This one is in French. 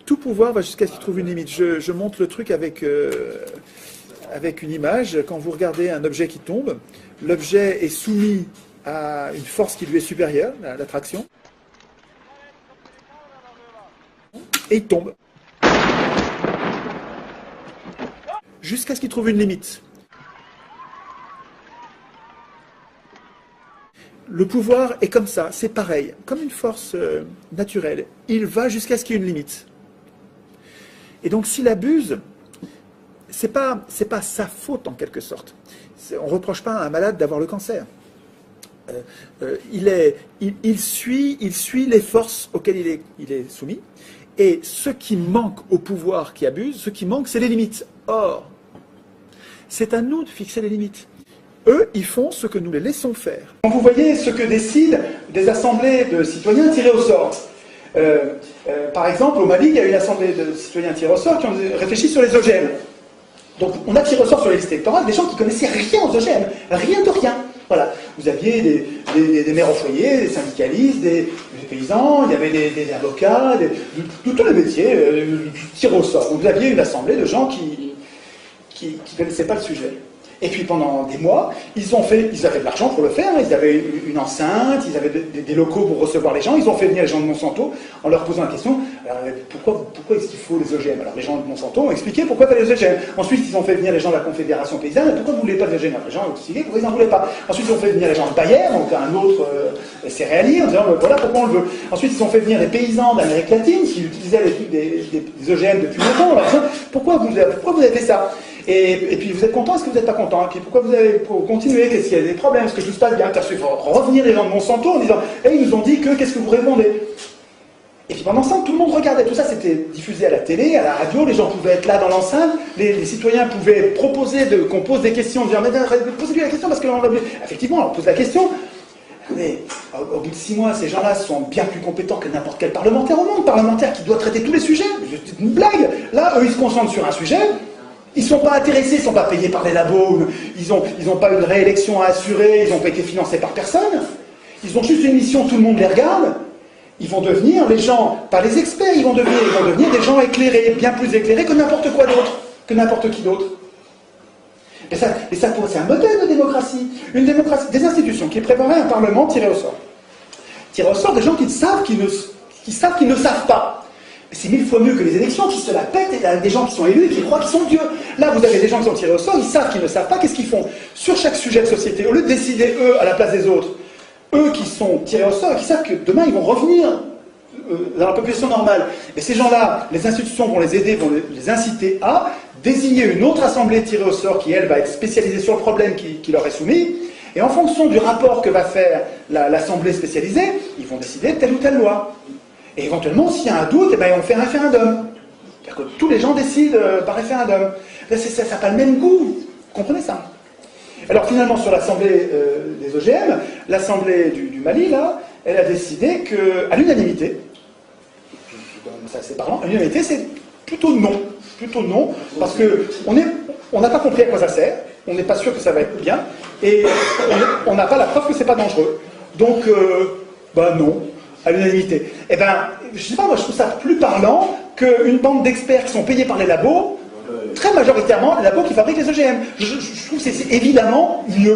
Tout pouvoir va jusqu'à ce qu'il trouve une limite. Je montre le truc avec une image. Quand vous regardez un objet qui tombe, l'objet est soumis à une force qui lui est supérieure, l'attraction, et il tombe. Jusqu'à ce qu'il trouve une limite. Le pouvoir est comme ça, c'est pareil, comme une force naturelle. Il va jusqu'à ce qu'il y ait une limite. Et donc s'il abuse, c'est pas sa faute en quelque sorte. On ne reproche pas à un malade d'avoir le cancer. Il suit les forces auxquelles il est soumis. Et ce qui manque au pouvoir qui abuse, ce qui manque, c'est les limites. Or, c'est à nous de fixer les limites. Eux, ils font ce que nous les laissons faire. Vous voyez ce que décident des assemblées de citoyens tirés au sort. Par exemple, au Mali, il y a une assemblée de citoyens tirés au sort qui ont réfléchi sur les OGM. Donc, on a tiré au sort sur les listes électorales des gens qui connaissaient rien aux OGM, rien de rien. Voilà. Vous aviez des mères au foyer, des syndicalistes, des paysans, il y avait des avocats, de tous les métiers, tirés au sort. Donc, vous aviez une assemblée de gens qui ne connaissaient pas le sujet. Et puis pendant des mois, ils avaient de l'argent pour le faire, ils avaient une enceinte, ils avaient des locaux pour recevoir les gens, ils ont fait venir les gens de Monsanto en leur posant la question, pourquoi est-ce qu'il faut les OGM? Alors les gens de Monsanto ont expliqué pourquoi pas les OGM. Ensuite ils ont fait venir les gens de la Confédération Paysanne, pourquoi vous ne voulez pas les OGM? Les gens ont expliqué pourquoi ils n'en voulaient pas. Ensuite ils ont fait venir les gens de Bayer, donc un autre céréalier, en disant voilà pourquoi on le veut. Ensuite ils ont fait venir les paysans d'Amérique latine qui utilisaient des OGM depuis longtemps, en leur disant pourquoi vous avez fait ça? Et puis vous êtes content, est-ce que vous n'êtes pas content? Et puis pourquoi vous avez continué? Qu'est-ce qu'il y a des problèmes? Est-ce que tout se passe bien? Il faut revenir les gens de Monsanto en disant ils nous ont dit que, qu'est-ce que vous répondez? Et puis pendant ça, tout le monde regardait. Tout ça, c'était diffusé à la télé, à la radio, les gens pouvaient être là dans l'enceinte, les citoyens pouvaient proposer qu'on pose des questions, dire mais posez-lui la question parce que là, effectivement, on pose la question. Mais au bout de 6 mois, ces gens-là sont bien plus compétents que n'importe quel parlementaire au monde. Parlementaire qui doit traiter tous les sujets. C'est une blague. Là, eux, ils se concentrent sur un sujet. Ils ne sont pas intéressés, ils ne sont pas payés par les labos, ils n'ont pas une réélection à assurer, ils n'ont pas été financés par personne. Ils ont juste une mission, tout le monde les regarde. Ils vont devenir les gens, pas les experts, ils vont devenir des gens éclairés, bien plus éclairés que n'importe quoi d'autre, que n'importe qui d'autre. Et ça c'est un modèle de démocratie. Une démocratie, des institutions qui prépareraient un parlement tiré au sort. Tiré au sort des gens qui savent qu'ils ne savent pas. C'est 1000 fois mieux que les élections qui se la pètent et des gens qui sont élus et qui croient qu'ils sont Dieu. Là, vous avez des gens qui sont tirés au sort, ils savent qu'ils ne savent pas, qu'est-ce qu'ils font? Sur chaque sujet de société, au lieu de décider eux à la place des autres, eux qui sont tirés au sort, qui savent que demain ils vont revenir dans la population normale. Et ces gens-là, les institutions vont les aider, vont les inciter à désigner une autre assemblée tirée au sort qui, elle, va être spécialisée sur le problème qui leur est soumis. Et en fonction du rapport que va faire l'assemblée spécialisée, ils vont décider de telle ou telle loi. Et éventuellement, s'il y a un doute, eh ben, on fait un référendum. C'est-à-dire que tous les gens décident par référendum. Là, ça n'a pas le même goût. Vous comprenez ça? Alors finalement, sur l'Assemblée des OGM, l'Assemblée du Mali, là, elle a décidé qu'à l'unanimité, ça c'est parlant, à l'unanimité, c'est plutôt non. Plutôt non, parce qu'on n'a pas compris à quoi ça sert, on n'est pas sûr que ça va être bien, et on n'a pas la preuve que c'est pas dangereux. Donc, non. À l'unanimité. Eh ben, je sais pas, moi je trouve ça plus parlant qu'une bande d'experts qui sont payés par les labos, très majoritairement les labos qui fabriquent les OGM. Je trouve que c'est évidemment mieux.